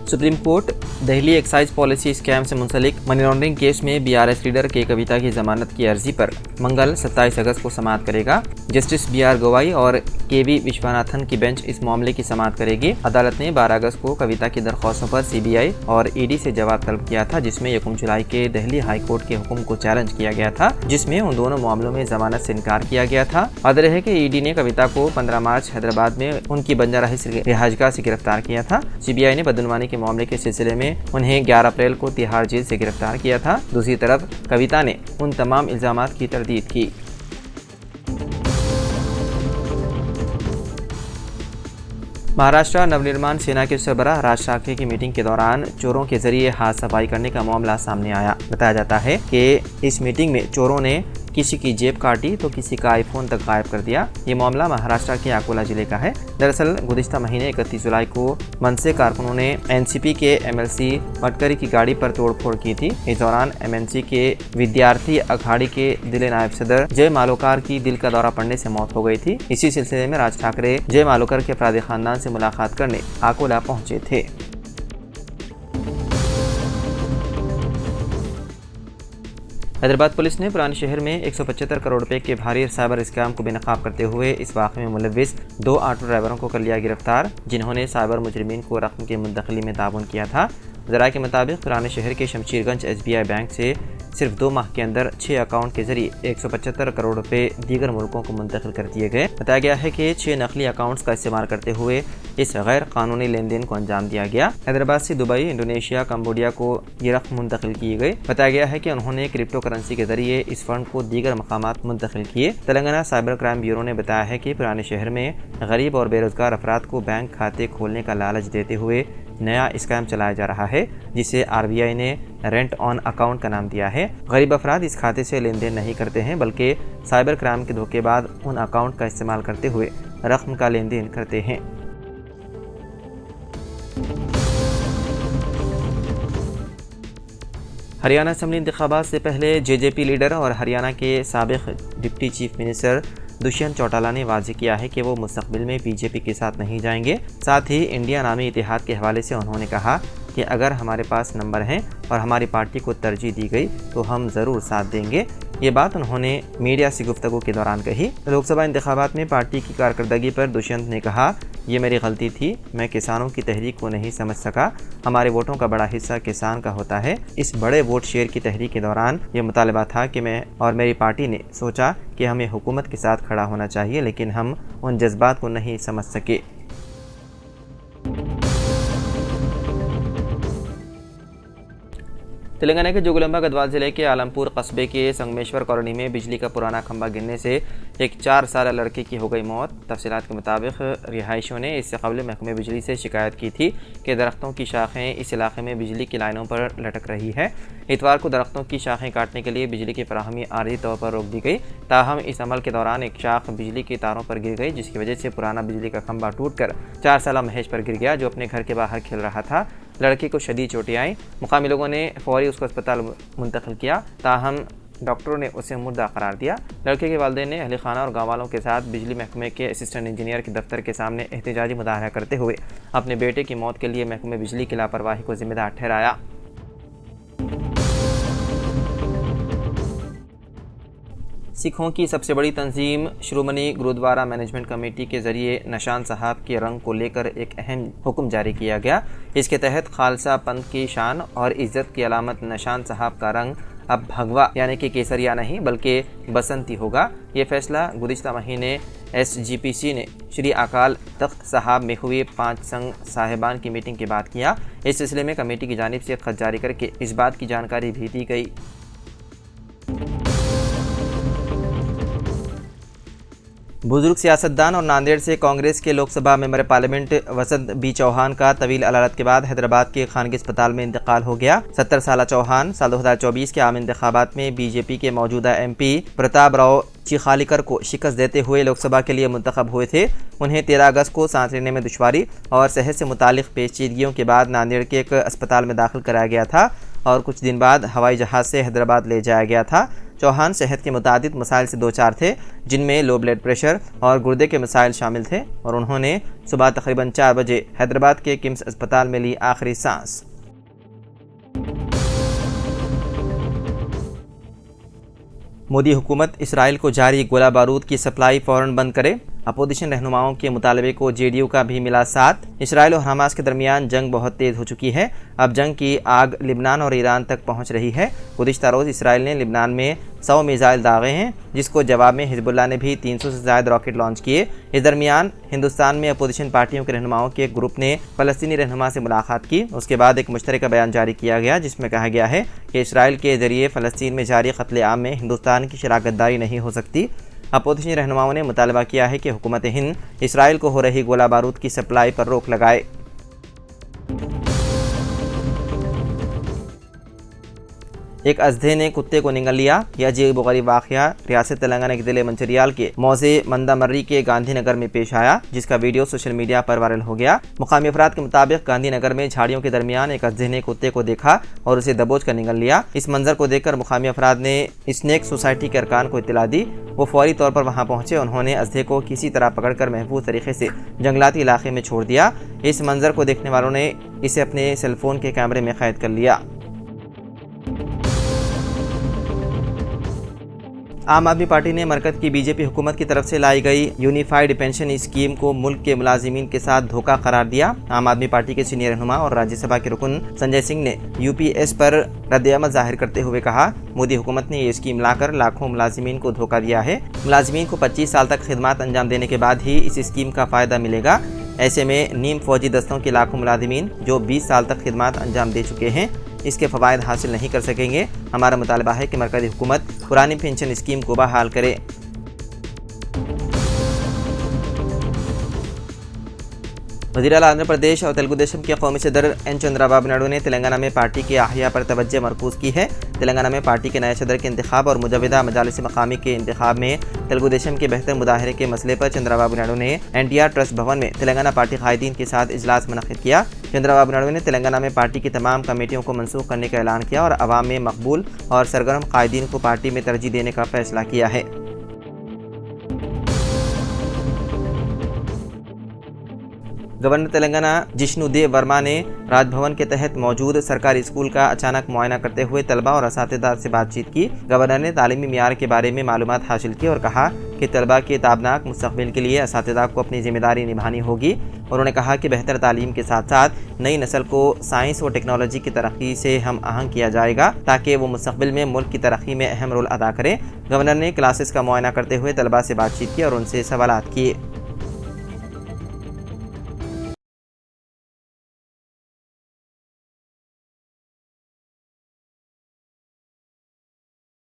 Supreme court Delhi excise policy scam से मुंसलिक money laundering case में BRS leader के कविता की जमानत की अर्जी पर मंगल 27 अगस्त को समाअत करेगा। जस्टिस बीआर गवाई और केवी विश्वनाथन की बेंच इस मामले की समाअत करेगी। अदालत ने 12 अगस्त को कविता की दरख्वास्तों पर सीबीआई और ईडी से जवाब तलब किया था, जिसमें 1 जुलाई के दिल्ली हाई कोर्ट के हुक्म को चैलेंज किया गया था, जिसमें उन दोनों मामलों में जमानत से इनकार किया गया था। वादे है कि ईडी ने कविता को 15 मार्च हैदराबाद में उनकी बंजारा हिल्स रिहाजगाह से गिरफ्तार किया था। सीबीआई ने बदनवानी के मामले के सिलसिले में उन्हें 11 अप्रैल को तिहाड़ जेल से गिरफ्तार किया था। दूसरी तरफ कविता ने उन तमाम इल्जामात की तरदीद की। महाराष्ट्र नवनिर्माण सेना के सरबराह राज ठाकरे की मीटिंग के दौरान चोरों के जरिए हाथ सफाई करने का मामला सामने आया। बताया जाता है कि इस मीटिंग में चोरों ने किसी की जेब काटी तो किसी का आईफोन तक गायब कर दिया। ये मामला महाराष्ट्र के अकोला जिले का है। दरअसल गुज़िश्ता महीने 31 जुलाई को मनसे कारकुनों ने एनसीपी के एमएलसी मटकरी की गाड़ी पर तोड़फोड़ की थी। इस दौरान एमएनसी के विद्यार्थी अखाड़ी के दिल्ली नायब सदर जय मालोकार की दिल का दौरा पड़ने से मौत हो गई थी। इसी सिलसिले में राज ठाकरे जय मालोकर के अपराधी खानदान से मुलाकात करने अकोला पहुंचे थे। हैदराबाद पुलिस ने पुराने शहर में 175 करोड़ रुपए के भारी साइबर स्कैम को बेनकाब करते हुए इस वाक़े में मुलव्विस 2 ऑटो ड्राइवरों को कर लिया गिरफ्तार, जिन्होंने साइबर मुजरिमीन को रकम की मुंतकली में ताउन किया था। ज़राए के मुताबिक पुराने शहर के शमशीरगंज एसबीआई बैंक से सिर्फ 2 माह के अंदर 6 अकाउंट के जरिए 175 करोड़ रुपए दीगर मुल्कों को मुंतकिल कर दिए गए। बताया गया है कि 6 नकली अकाउंट्स का इस्तेमाल करते हुए इस गैर कानूनी लेन देन को अंजाम दिया गया। हैदराबाद से दुबई, इंडोनेशिया, कंबोडिया को ये रकम मुंतकिल की गई। बताया गया है कि उन्होंने क्रिप्टो करेंसी के जरिए इस फंड को दीगर मकामात मुंतकिल किए। तेलंगाना साइबर क्राइम ब्यूरो ने बताया है कि पुराने शहर में गरीब और बेरोजगार अफराद को बैंक खाते खोलने का लालच देते हुए नया स्कैम चलाया जा रहा है, जिसे आरबीआई ने रेंट ऑन अकाउंट का नाम दिया है। गरीब अफराद इस खाते से लेन देन नहीं करते हैं, बल्कि साइबर क्राइम के धोखे बाद उन अकाउंट का इस्तेमाल करते हुए रकम का लेन देन करते हैं। हरियाणा असेंबली इंतखाबात से पहले जेजेपी लीडर और हरियाणा के साबिक deputy chief minister Dushyant Chautala ने वाज़ेह किया है कि वो मुस्तकबिल में बीजेपी के साथ नहीं जाएंगे। साथ ही इंडिया नामी इतिहाद के हवाले से उन्होंने कहा कि अगर हमारे पास नंबर हैं और हमारी पार्टी को तरजीह दी गई तो हम ज़रूर साथ देंगे। ये बात उन्होंने मीडिया से गुफ्तगू के दौरान कही। लोकसभा इंतखाबात में पार्टी की कारकर्दगी पर दुष्यंत ने कहा, ये मेरी गलती थी, मैं किसानों की तहरीक को नहीं समझ सका। हमारे वोटों का बड़ा हिस्सा किसान का होता है। इस बड़े वोट शेयर की तहरीक के दौरान ये मुतालबा था कि मैं और मेरी पार्टी ने सोचा कि हमें हुकूमत के साथ खड़ा होना चाहिए, लेकिन हम उन जज्बात को नहीं समझ सके। तेलंगाना के जोगुलंबा गढ़वाल जिले के आलमपुर कस्बे के संगमेश्वर कॉलोनी में बिजली का पुराना खंभा गिरने से एक 4 साल लड़के की हो गई मौत। तफसीलात के मुताबिक रिहायशियों ने इससे कबल महकमे बिजली से शिकायत की थी कि दरख्तों की शाखें इस इलाके में बिजली की लाइनों पर लटक रही है। इतवार को दरख्तों की शाखें काटने के लिए बिजली की फराहमी आर्जी तौर पर रोक दी गई। ताहम इस अमल के दौरान एक शाख बिजली की तारों पर गिर गई, जिसकी वजह से पुराना बिजली का खंभा टूटकर 4 साल महेश पर गिर गया, जो अपने घर के बाहर खेल रहा था। लड़के को शदीद चोटें आईं। मुकामी लोगों ने फौरी उसको अस्पताल मुंतकिल किया, ताहम डॉक्टरों ने उसे मुर्दा करार दिया। लड़के के वालिदैन ने अहले खाना और गाँव वालों के साथ बिजली महकमे के असिस्टेंट इंजीनियर के दफ्तर के सामने एहतजाजी मुजाहरा करते हुए अपने बेटे की मौत के लिए महकमे बिजली की लापरवाही को जिम्मेदार ठहराया। सिखों की सबसे बड़ी तंजीम शिरोमणि गुरुद्वारा मैनेजमेंट कमेटी के जरिए निशान साहब के रंग को लेकर एक अहम हुक्म जारी किया गया। इसके तहत खालसा पंथ की शान और इज्जत की अलामत निशान साहब का रंग अब भगवा यानी कि केसरिया नहीं बल्कि बसंती होगा। ये फैसला गुज़िश्ता महीने SGPC ने श्री अकाल तख्त साहब में हुए 5 संघ साहिबान की मीटिंग के बाद किया। इस सिलसिले में कमेटी की जानिब से खत जारी करके इस बात की जानकारी भी दी गई। बुजुर्ग सियासतदान और नांदेड़ से कांग्रेस के लोकसभा मेंबर पार्लियामेंट वसंत बी चौहान का तवील अदालत के बाद हैदराबाद के खानगी अस्पताल में इंतकाल हो गया। 70 साल चौहान साल 2024 के आम इंतखाबात में बीजेपी के मौजूदा MP प्रताप राव चिखालीकर को शिकस्त देते हुए लोकसभा के लिए मुंतखब हुए थे। उन्हें 13 अगस्त को सांस लेने में दुश्वारी और सेहत से मुतालिक पेचीदगियों के बाद नांदेड़ के एक अस्पताल में दाखिल कराया गया था और कुछ दिन बाद हवाई जहाज़ से हैदराबाद ले जाया गया था। चौहान सेहत के मुतादिद मसाइल से दो चार थे, जिनमें लो ब्लड प्रेशर और गुर्दे के मसाइल शामिल थे, और उन्होंने सुबह तकरीबन 4 बजे हैदराबाद के किम्स अस्पताल में ली आखिरी सांस। मोदी हुकूमत इसराइल को जारी गोला बारूद की सप्लाई फौरन बंद करे। अपोजिशन रहनुमाओं के मुतालबे को जेडीयू का भी मिला साथ। इसराइल और हमास के दरमियान जंग बहुत तेज हो चुकी है। अब जंग की आग लिबनान और ईरान तक पहुंच रही है। गुज़िश्ता रोज़ इसराइल ने लिबनान में 100 मिसाइल दागे हैं, जिसको जवाब में हिजबुल्लाह ने भी 300 से ज़्यादा रॉकेट लॉन्च किए। इस दरमियान हिंदुस्तान में अपोजिशन पार्टियों के रहनुमाओं के एक ग्रुप ने फ़लस्तीनी रहनुमा से मुलाकात की। उसके बाद एक मुश्तरका बयान जारी किया गया, जिसमें कहा गया है कि इसराइल के ज़रिए फ़लस्तीन में जारी कत्ले आम में हिंदुस्तान की शराकतदारी नहीं हो सकती। अपोजिशन रहनुमाओं ने मुतालबा किया है कि हुकूमत हिंद इसराइल को हो रही गोला बारूद की सप्लाई पर रोक लगाए। एक अजदे ने कुत्ते को निगल लिया। यह अजीब गरीब वाक़या रियासत तेलंगाना के ज़िले मंचिरियाल के मौज़े मंदामर्री के गांधीनगर में पेश आया, जिसका वीडियो सोशल मीडिया पर वायरल हो गया। मुकामी अफराद के मुताबिक गांधीनगर में झाड़ियों के दरमियान एक अजदे ने कुत्ते को देखा और उसे दबोच कर निगल लिया। इस मंजर को देखकर मुकामी अफराद ने स्नेक सोसाइटी के अरकान को इत्तला दी। वो फौरी तौर पर वहाँ पहुँचे। उन्होंने अजदे को किसी तरह पकड़कर महफूज तरीके से जंगलाती इलाके में छोड़ दिया। इस मंजर को देखने वालों ने इसे अपने सेलफोन के कैमरे में कैद कर लिया। आम आदमी पार्टी ने मरकज़ की बीजेपी हुकूमत की तरफ से लाई गई यूनिफाइड पेंशन स्कीम को मुल्क के मुलाजिमीन के साथ धोखा करार दिया। आम आदमी पार्टी के सीनियर रहनुमा और राज्यसभा के रुकन संजय सिंह ने यूपीएस पर रद्द-ए-अमल जाहिर करते हुए कहा, मोदी हुकूमत ने ये स्कीम लाकर लाखों मुलाजिमीन को धोखा दिया है। मुलाजिमीन को 25 साल तक खिदमत अंजाम देने के बाद ही इस स्कीम का फ़ायदा मिलेगा। ऐसे में नीम फौजी दस्तों के लाखों मुलाजिमीन जो 20 साल तक खिदमत अंजाम दे चुके हैं, इसके फ़वाइद हासिल नहीं कर सकेंगे। हमारा मुतालबा है कि मरकज़ी हुकूमत पुरानी पेंशन स्कीम को बहाल करे। वज़ीर आला आंध्र प्रदेश और तेलुगु देशम के कौमी सदर एन चंद्रबाबू नायडू ने तेलंगाना में पार्टी के अहिया पर तवज्जो मरकूज़ की है। तेलंगाना में पार्टी के नए सदर के इंतखाब और मुजव्वदा मजालिस मकामी के इंतखाब में तेलुगु देशम के बेहतर मुदाहरे के मसले पर चंद्रबाबू नायडू ने एनटीआर ट्रस्ट भवन में तेलंगाना पार्टी कायदीन के साथ इजलास मुनक़्क़िद किया। चंद्रबाबू नायडू ने तेलंगाना में पार्टी की तमाम कमेटियों को मनसूख करने का ऐलान किया और अवाम में मकबूल और सरगर्म कायदीन को पार्टी में तरजीह देने का फैसला किया है। गवर्नर तेलंगाना जिष्णुदेव वर्मा ने राजभवन के तहत मौजूद सरकारी स्कूल का अचानक मुआयना करते हुए तलबा और असातिज़ा से बातचीत की। गवर्नर ने तालीमी मियार के बारे में मालूमात हासिल की और कहा कि तलबा के ताबनाक मुस्तक़बिल के लिए असातिज़ा को अपनी जिम्मेदारी निभानी होगी। उन्होंने कहा कि बेहतर तालीम के साथ साथ नई नस्ल को साइंस व टेक्नोलॉजी की तरक्की से हम आहंग किया जाएगा, ताकि वो मुस्तक़बिल में मुल्क की तरक्की में अहम रोल अदा करें। गवर्नर ने क्लासेस का मुआयना करते हुए तलबा से बातचीत की और उनसे सवालात किए।